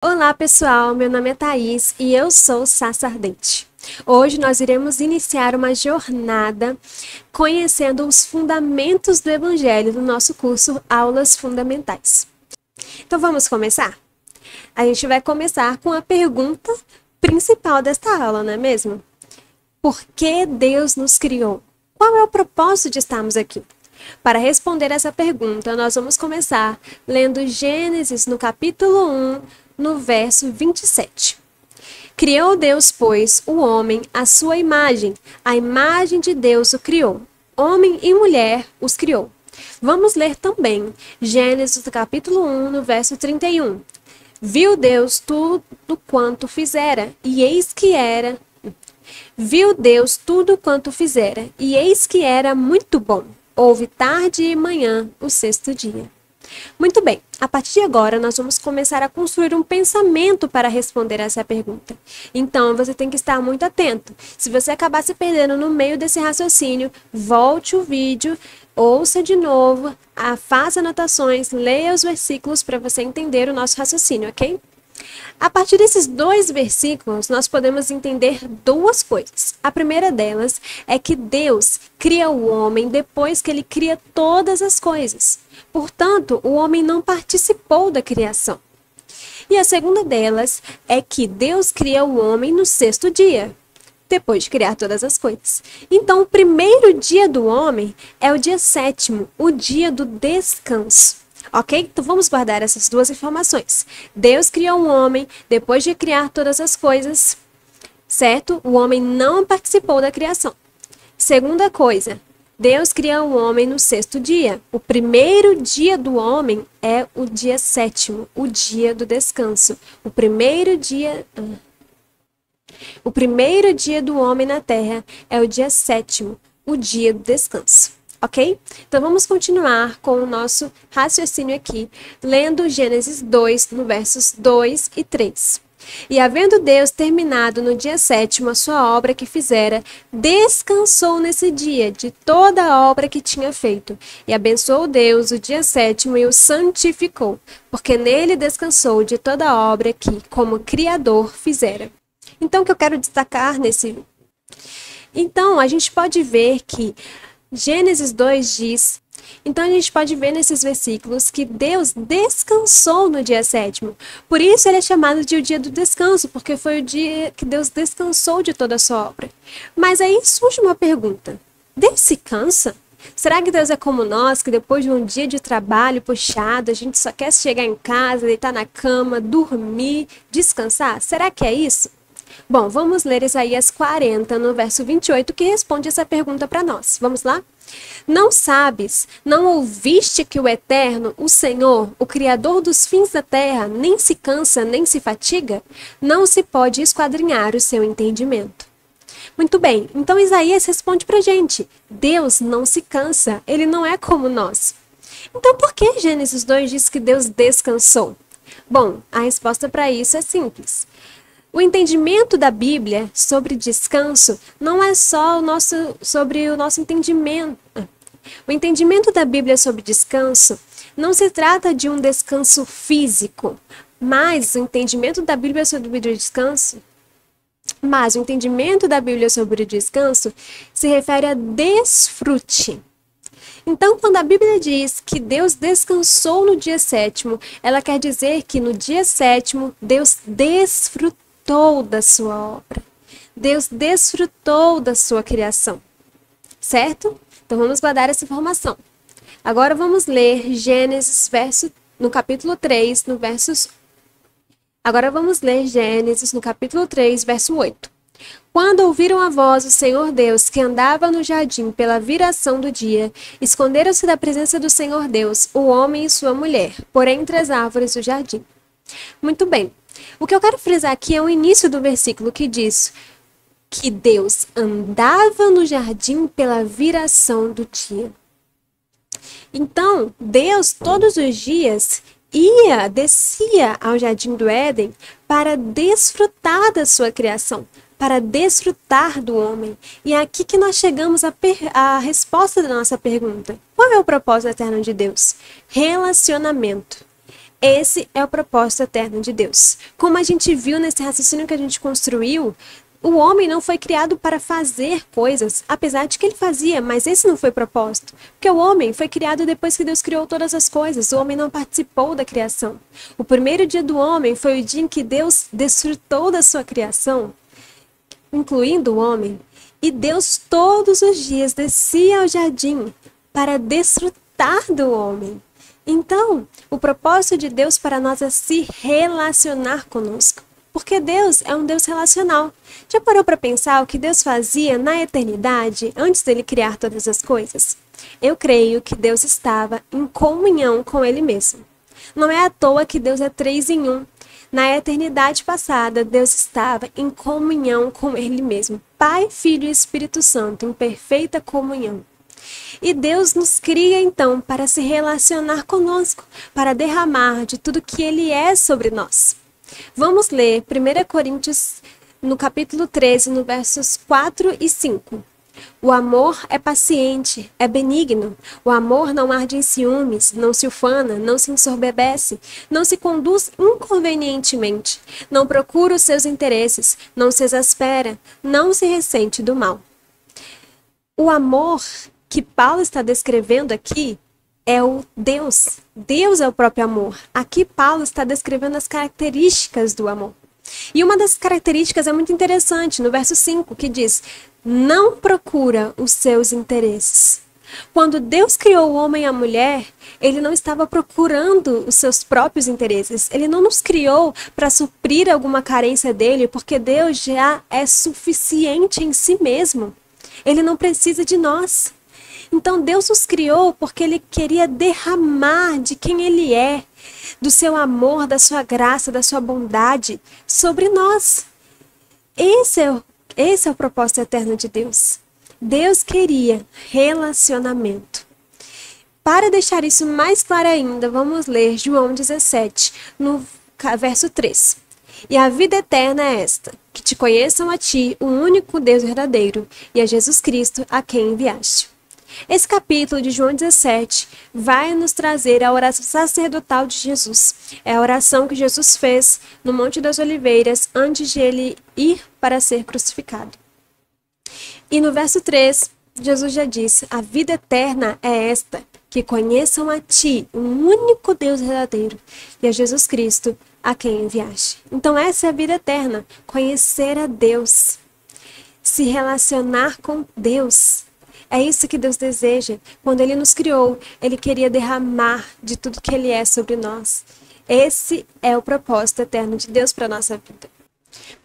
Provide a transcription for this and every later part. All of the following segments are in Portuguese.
Olá pessoal, meu nome é Thaís e eu sou Sassa Ardente. Hoje nós iremos iniciar uma jornada conhecendo os fundamentos do Evangelho no nosso curso Aulas Fundamentais. Então vamos começar? A gente vai começar com a pergunta principal desta aula, não é mesmo? Por que Deus nos criou? Qual é o propósito de estarmos aqui? Para responder essa pergunta, nós vamos começar lendo Gênesis no capítulo 1, no verso 27. Criou Deus, pois, o homem à sua imagem, a imagem de Deus o criou. Homem e mulher os criou. Vamos ler também Gênesis capítulo 1, no verso 31. Viu Deus tudo quanto fizera, e eis que era. Viu Deus tudo quanto fizera, e eis que era muito bom. Houve tarde e manhã, o sexto dia. Muito bem, a partir de agora nós vamos começar a construir um pensamento para responder essa pergunta. Então você tem que estar muito atento. Se você acabar se perdendo no meio desse raciocínio, volte o vídeo, ouça de novo, faça anotações, leia os versículos para você entender o nosso raciocínio, ok? A partir desses dois versículos, nós podemos entender duas coisas. A primeira delas é que Deus cria o homem depois que ele cria todas as coisas. Portanto, o homem não participou da criação. E a segunda delas é que Deus cria o homem no sexto dia, depois de criar todas as coisas. Então, o primeiro dia do homem é o dia sétimo, o dia do descanso. Ok? Então vamos guardar essas duas informações. Deus criou o homem depois de criar todas as coisas, certo? O homem não participou da criação. Segunda coisa, Deus criou o homem no sexto dia. O primeiro dia do homem é o dia sétimo, o dia do descanso. O primeiro dia do homem na terra é o dia sétimo, o dia do descanso. Ok? Então vamos continuar com o nosso raciocínio aqui, lendo Gênesis 2, no versos 2 e 3. E havendo Deus terminado no dia sétimo a sua obra que fizera, descansou nesse dia de toda a obra que tinha feito. E abençoou Deus o dia sétimo e o santificou, porque nele descansou de toda a obra que, como Criador, fizera. Então, o que eu quero destacar nesse... Então, a gente pode ver que Gênesis 2 diz, então a gente pode ver nesses versículos que Deus descansou no dia sétimo. Por isso ele é chamado de o dia do descanso, porque foi o dia que Deus descansou de toda a sua obra. Mas aí surge uma pergunta, Deus se cansa? Será que Deus é como nós, que depois de um dia de trabalho puxado, a gente só quer chegar em casa, deitar na cama, dormir, descansar? Será que é isso? Bom, vamos ler Isaías 40, no verso 28, que responde essa pergunta para nós. Vamos lá? Não sabes, não ouviste que o Eterno, o Senhor, o Criador dos fins da terra, nem se cansa, nem se fatiga? Não se pode esquadrinhar o seu entendimento. Muito bem, então Isaías responde para a gente, Deus não se cansa, ele não é como nós. Então por que Gênesis 2 diz que Deus descansou? Bom, a resposta para isso é simples. O entendimento da Bíblia sobre descanso não é só sobre o nosso entendimento. O entendimento da Bíblia sobre descanso não se trata de um descanso físico, mas o entendimento da Bíblia sobre o descanso, se refere a desfrute. Então, quando a Bíblia diz que Deus descansou no dia sétimo, ela quer dizer que no dia sétimo Deus desfrutou da sua obra. Deus desfrutou da sua criação. Certo? Então vamos guardar essa informação. Agora vamos ler Gênesis no capítulo 3, no versos... Agora vamos ler Gênesis no capítulo 3, verso 8. Quando ouviram a voz do Senhor Deus que andava no jardim pela viração do dia, esconderam-se da presença do Senhor Deus, o homem e sua mulher, por entre as árvores do jardim. Muito bem. O que eu quero frisar aqui é o início do versículo que diz que Deus andava no jardim pela viração do dia. Então, Deus todos os dias descia ao jardim do Éden para desfrutar da sua criação, para desfrutar do homem. E é aqui que nós chegamos à resposta da nossa pergunta. Qual é o propósito eterno de Deus? Relacionamento. Esse é o propósito eterno de Deus. Como a gente viu nesse raciocínio que a gente construiu, o homem não foi criado para fazer coisas, apesar de que ele fazia, mas esse não foi o propósito. Porque o homem foi criado depois que Deus criou todas as coisas, o homem não participou da criação. O primeiro dia do homem foi o dia em que Deus desfrutou da sua criação, incluindo o homem, e Deus todos os dias descia ao jardim para desfrutar do homem. Então, o propósito de Deus para nós é se relacionar conosco. Porque Deus é um Deus relacional. Já parou para pensar o que Deus fazia na eternidade antes dele criar todas as coisas? Eu creio que Deus estava em comunhão com Ele mesmo. Não é à toa que Deus é 3 em 1. Na eternidade passada, Deus estava em comunhão com Ele mesmo. Pai, Filho e Espírito Santo, em perfeita comunhão. E Deus nos cria então para se relacionar conosco, para derramar de tudo que Ele é sobre nós. Vamos ler 1 Coríntios, no capítulo 13, no versos 4 e 5. O amor é paciente, é benigno. O amor não arde em ciúmes, não se ufana, não se ensoberbece, não se conduz inconvenientemente, não procura os seus interesses, não se exaspera, não se ressente do mal. O amor que Paulo está descrevendo aqui é o Deus. Deus é o próprio amor. Aqui Paulo está descrevendo as características do amor. E uma das características é muito interessante, no verso 5, que diz: não procura os seus interesses. Quando Deus criou o homem e a mulher, Ele não estava procurando os seus próprios interesses. Ele não nos criou para suprir alguma carência dele, porque Deus já é suficiente em si mesmo. Ele não precisa de nós. Então Deus nos criou porque Ele queria derramar de quem Ele é, do seu amor, da sua graça, da sua bondade sobre nós. Esse é o propósito eterno de Deus. Deus queria relacionamento. Para deixar isso mais claro ainda, vamos ler João 17, no verso 3. E a vida eterna é esta, que te conheçam a ti, o único Deus verdadeiro, e a Jesus Cristo, a quem enviaste. Esse capítulo de João 17 vai nos trazer a oração sacerdotal de Jesus. É a oração que Jesus fez no Monte das Oliveiras antes de ele ir para ser crucificado. E no verso 3, Jesus já disse: a vida eterna é esta, que conheçam a ti, o único Deus verdadeiro, e a Jesus Cristo, a quem enviaste. Então essa é a vida eterna, conhecer a Deus, se relacionar com Deus. É isso que Deus deseja. Quando Ele nos criou, Ele queria derramar de tudo que Ele é sobre nós. Esse é o propósito eterno de Deus para a nossa vida.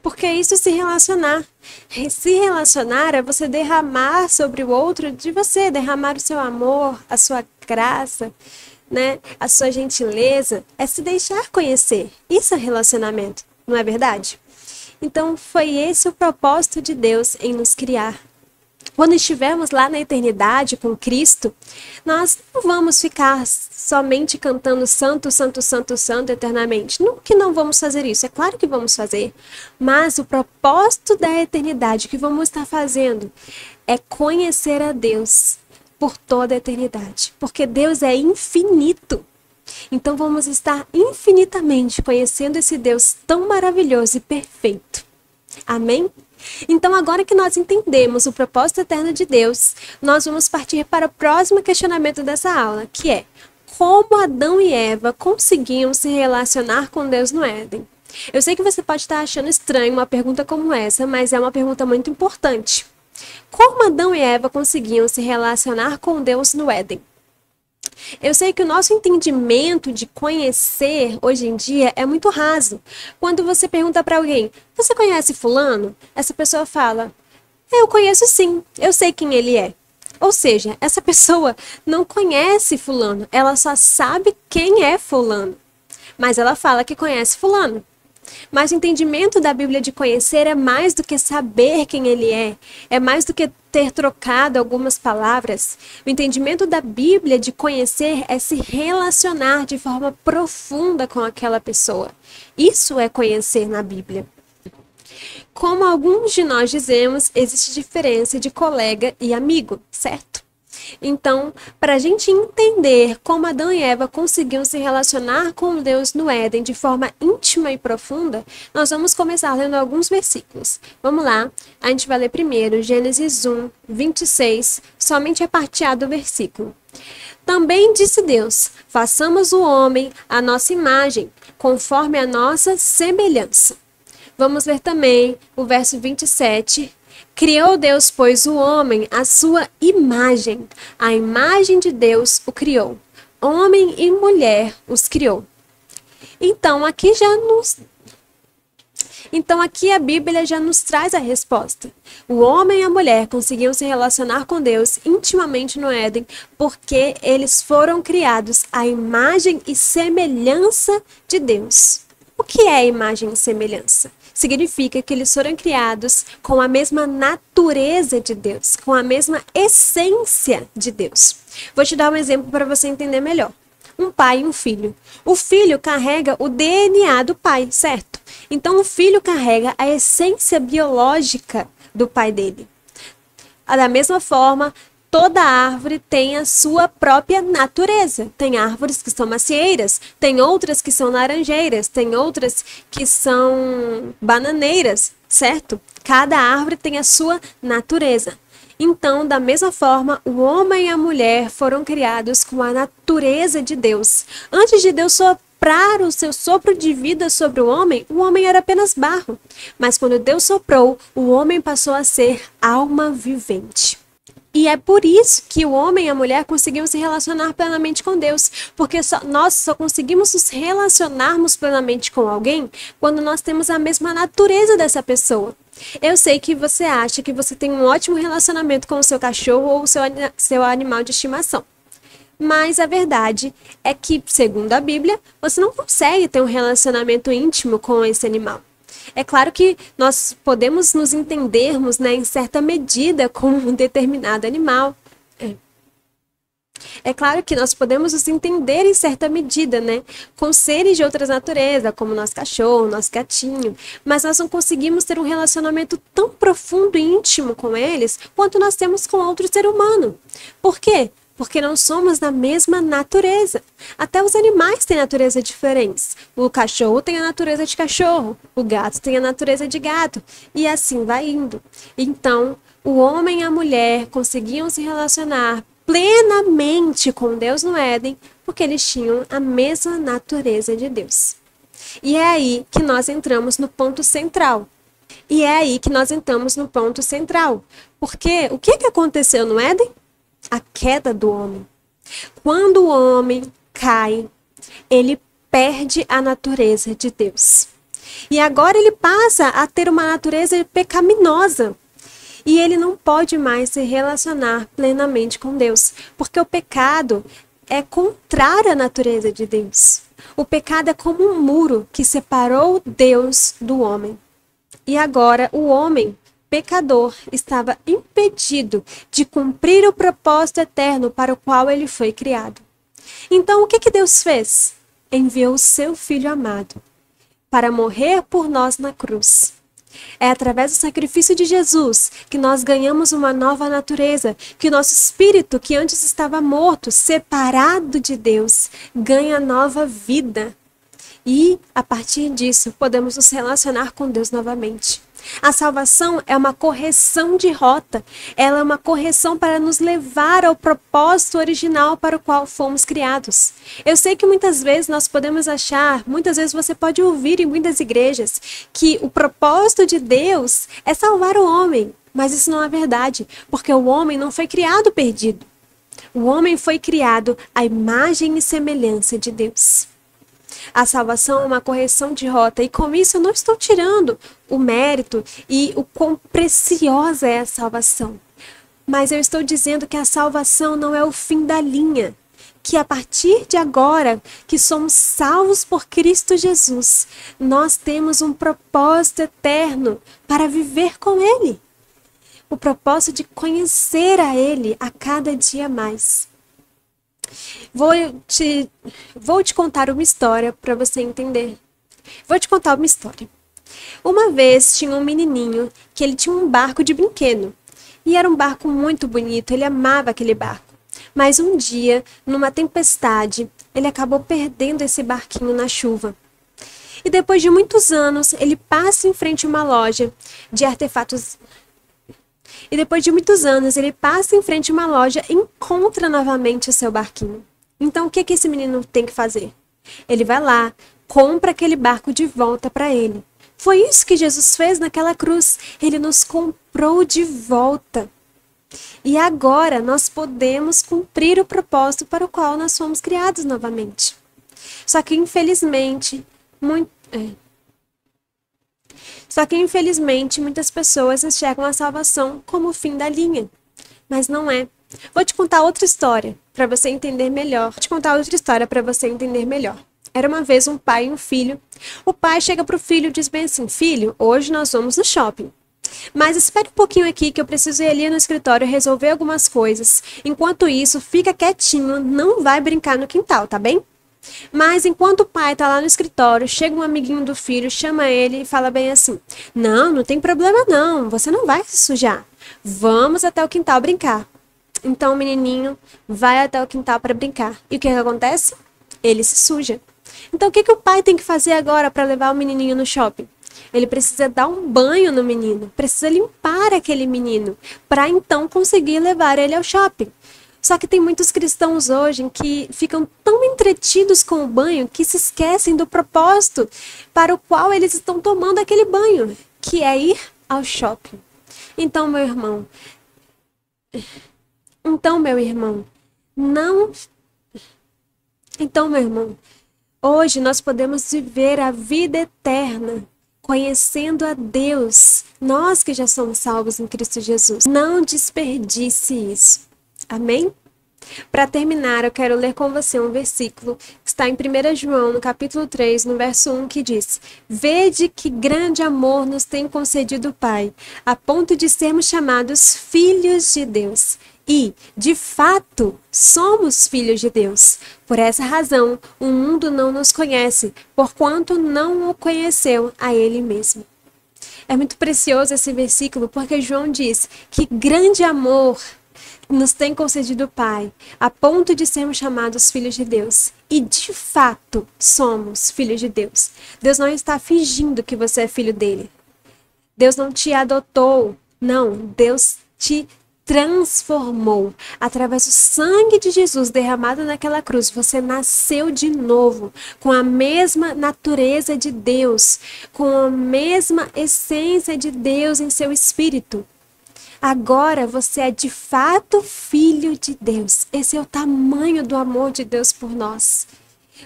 Porque isso é se relacionar. Se relacionar é você derramar sobre o outro de você, derramar o seu amor, a sua graça, né? A sua gentileza. É se deixar conhecer. Isso é relacionamento, não é verdade? Então foi esse o propósito de Deus em nos criar. Quando estivermos lá na eternidade com Cristo, nós não vamos ficar somente cantando santo, santo, santo, santo eternamente. Não que não vamos fazer isso, é claro que vamos fazer. Mas o propósito da eternidade que vamos estar fazendo é conhecer a Deus por toda a eternidade. Porque Deus é infinito. Então vamos estar infinitamente conhecendo esse Deus tão maravilhoso e perfeito. Amém? Então, agora que nós entendemos o propósito eterno de Deus, nós vamos partir para o próximo questionamento dessa aula, que é: como Adão e Eva conseguiam se relacionar com Deus no Éden? Eu sei que você pode estar achando estranho uma pergunta como essa, mas é uma pergunta muito importante. Como Adão e Eva conseguiam se relacionar com Deus no Éden? Eu sei que o nosso entendimento de conhecer hoje em dia é muito raso. Quando você pergunta para alguém: você conhece fulano? Essa pessoa fala: eu conheço sim, eu sei quem ele é. Ou seja, essa pessoa não conhece fulano, ela só sabe quem é fulano. Mas ela fala que conhece fulano. Mas o entendimento da Bíblia de conhecer é mais do que saber quem ele é mais do que ter trocado algumas palavras. O entendimento da Bíblia de conhecer é se relacionar de forma profunda com aquela pessoa. Isso é conhecer na Bíblia. Como alguns de nós dizemos, existe diferença de colega e amigo, certo? Então, para a gente entender como Adão e Eva conseguiam se relacionar com Deus no Éden de forma íntima e profunda, nós vamos começar lendo alguns versículos. Vamos lá, a gente vai ler primeiro Gênesis 1, 26, somente a parte A do versículo. Também disse Deus: façamos o homem à nossa imagem, conforme a nossa semelhança. Vamos ver também o verso 27. Criou Deus, pois, o homem à sua imagem. A imagem de Deus o criou. Homem e mulher os criou. Então, aqui a Bíblia já nos traz a resposta. O homem e a mulher conseguiam se relacionar com Deus intimamente no Éden, porque eles foram criados à imagem e semelhança de Deus. O que é imagem e semelhança? Significa que eles foram criados com a mesma natureza de Deus, com a mesma essência de Deus. Vou te dar um exemplo para você entender melhor. Um pai e um filho. O filho carrega o DNA do pai, certo? Então o filho carrega a essência biológica do pai dele. Da mesma forma, toda árvore tem a sua própria natureza. Tem árvores que são macieiras, tem outras que são laranjeiras, tem outras que são bananeiras, certo? Cada árvore tem a sua natureza. Então, da mesma forma, o homem e a mulher foram criados com a natureza de Deus. Antes de Deus soprar o seu sopro de vida sobre o homem era apenas barro. Mas quando Deus soprou, o homem passou a ser alma vivente. E é por isso que o homem e a mulher conseguiam se relacionar plenamente com Deus. Porque nós só conseguimos nos relacionarmos plenamente com alguém quando nós temos a mesma natureza dessa pessoa. Eu sei que você acha que você tem um ótimo relacionamento com o seu cachorro ou o seu animal de estimação. Mas a verdade é que, segundo a Bíblia, você não consegue ter um relacionamento íntimo com esse animal. É claro que nós podemos nos entendermos, né, em certa medida com um determinado animal. É claro que nós podemos nos entender em certa medida, né, com seres de outras naturezas, como nosso cachorro, nosso gatinho, mas nós não conseguimos ter um relacionamento tão profundo e íntimo com eles quanto nós temos com outro ser humano. Por quê? Porque não somos da mesma natureza. Até os animais têm natureza diferentes. O cachorro tem a natureza de cachorro, o gato tem a natureza de gato, e assim vai indo. Então, o homem e a mulher conseguiam se relacionar plenamente com Deus no Éden, porque eles tinham a mesma natureza de Deus. E é aí que nós entramos no ponto central. Porque o que aconteceu no Éden? A queda do homem. Quando o homem cai, ele perde a natureza de Deus. E agora ele passa a ter uma natureza pecaminosa. E ele não pode mais se relacionar plenamente com Deus, porque o pecado é contrário à natureza de Deus. O pecado é como um muro que separou Deus do homem. E agora o homem pecador estava impedido de cumprir o propósito eterno para o qual ele foi criado. Então, o que Deus fez? Enviou o seu Filho amado para morrer por nós na cruz. É através do sacrifício de Jesus que nós ganhamos uma nova natureza, que o nosso espírito, que antes estava morto, separado de Deus, ganha nova vida. E, a partir disso, podemos nos relacionar com Deus novamente. A salvação é uma correção de rota. Ela é uma correção para nos levar ao propósito original para o qual fomos criados. Eu sei que muitas vezes nós podemos achar, muitas vezes você pode ouvir em muitas igrejas, que o propósito de Deus é salvar o homem. Mas isso não é verdade, porque o homem não foi criado perdido. O homem foi criado à imagem e semelhança de Deus. A salvação é uma correção de rota, e com isso eu não estou tirando o mérito e o quão preciosa é a salvação. Mas eu estou dizendo que a salvação não é o fim da linha, que a partir de agora, que somos salvos por Cristo Jesus, nós temos um propósito eterno para viver com Ele. O propósito de conhecer a Ele a cada dia mais. Vou te contar uma história para você entender. Vou te contar uma história. Uma vez tinha um menininho que ele tinha um barco de brinquedo. E era um barco muito bonito, ele amava aquele barco. Mas um dia, numa tempestade, ele acabou perdendo esse barquinho na chuva. E depois de muitos anos, ele passa em frente a uma loja de artefatos. E depois de muitos anos, ele passa em frente a uma loja e encontra novamente o seu barquinho. Então, o que esse menino tem que fazer? Ele vai lá, compra aquele barco de volta para ele. Foi isso que Jesus fez naquela cruz. Ele nos comprou de volta. E agora nós podemos cumprir o propósito para o qual nós fomos criados novamente. Só que, infelizmente, muitas pessoas enxergam a salvação como o fim da linha. Mas não é. Vou te contar outra história para você entender melhor. Era uma vez um pai e um filho. O pai chega para o filho e diz bem assim: filho, hoje nós vamos no shopping. Mas espere um pouquinho aqui que eu preciso ir ali no escritório resolver algumas coisas. Enquanto isso, fica quietinho, não vai brincar no quintal, tá bem? Mas enquanto o pai tá lá no escritório, chega um amiguinho do filho, chama ele e fala bem assim: não tem problema não, você não vai se sujar. Vamos até o quintal brincar. Então o menininho vai até o quintal para brincar. E o que acontece? Ele se suja. Então o que o pai tem que fazer agora para levar o menininho no shopping? Ele precisa dar um banho no menino, precisa limpar aquele menino, para então conseguir levar ele ao shopping. Só que tem muitos cristãos hoje que ficam tão entretidos com o banho que se esquecem do propósito para o qual eles estão tomando aquele banho, que é ir ao shopping. Então, meu irmão, hoje nós podemos viver a vida eterna conhecendo a Deus, nós que já somos salvos em Cristo Jesus. Não desperdice isso. Amém? Para terminar, eu quero ler com você um versículo que está em 1 João, no capítulo 3, no verso 1, que diz: vede que grande amor nos tem concedido o Pai, a ponto de sermos chamados filhos de Deus. E, de fato, somos filhos de Deus. Por essa razão, o mundo não nos conhece, porquanto não o conheceu a Ele mesmo. É muito precioso esse versículo, porque João diz que grande amor nos tem concedido o Pai, a ponto de sermos chamados filhos de Deus. E, de fato, somos filhos de Deus. Deus não está fingindo que você é filho dele. Deus não te adotou. Não, Deus te transformou. Através do sangue de Jesus derramado naquela cruz, você nasceu de novo, com a mesma natureza de Deus, com a mesma essência de Deus em seu espírito. Agora você é de fato filho de Deus. Esse é o tamanho do amor de Deus por nós.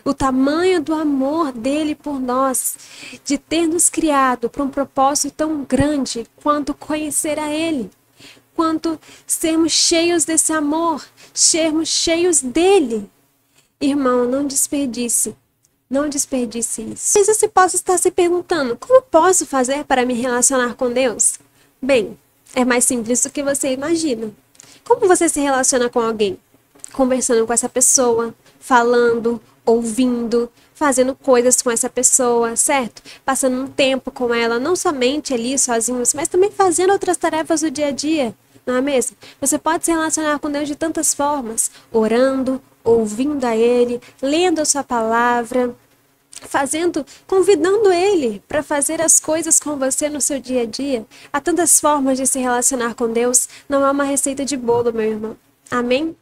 O tamanho do amor dele por nós, de ter nos criado para um propósito tão grande quanto conhecer a ele. Quanto sermos cheios desse amor, sermos cheios dele. Irmão, não desperdice isso. Talvez você possa estar se perguntando: como posso fazer para me relacionar com Deus? Bem, é mais simples do que você imagina. Como você se relaciona com alguém? Conversando com essa pessoa, falando, ouvindo, fazendo coisas com essa pessoa, certo? Passando um tempo com ela, não somente ali sozinhos, mas também fazendo outras tarefas do dia a dia. Não é mesmo? Você pode se relacionar com Deus de tantas formas: orando, ouvindo a Ele, lendo a sua palavra, convidando Ele para fazer as coisas com você no seu dia a dia. Há tantas formas de se relacionar com Deus, não é uma receita de bolo, meu irmão. Amém?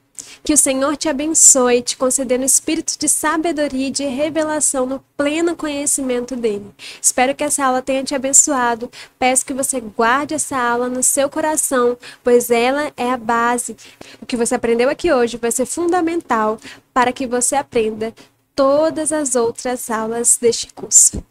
Que o Senhor te abençoe, te concedendo espírito de sabedoria e de revelação no pleno conhecimento dele. Espero que essa aula tenha te abençoado. Peço que você guarde essa aula no seu coração, pois ela é a base. O que você aprendeu aqui hoje vai ser fundamental para que você aprenda todas as outras aulas deste curso.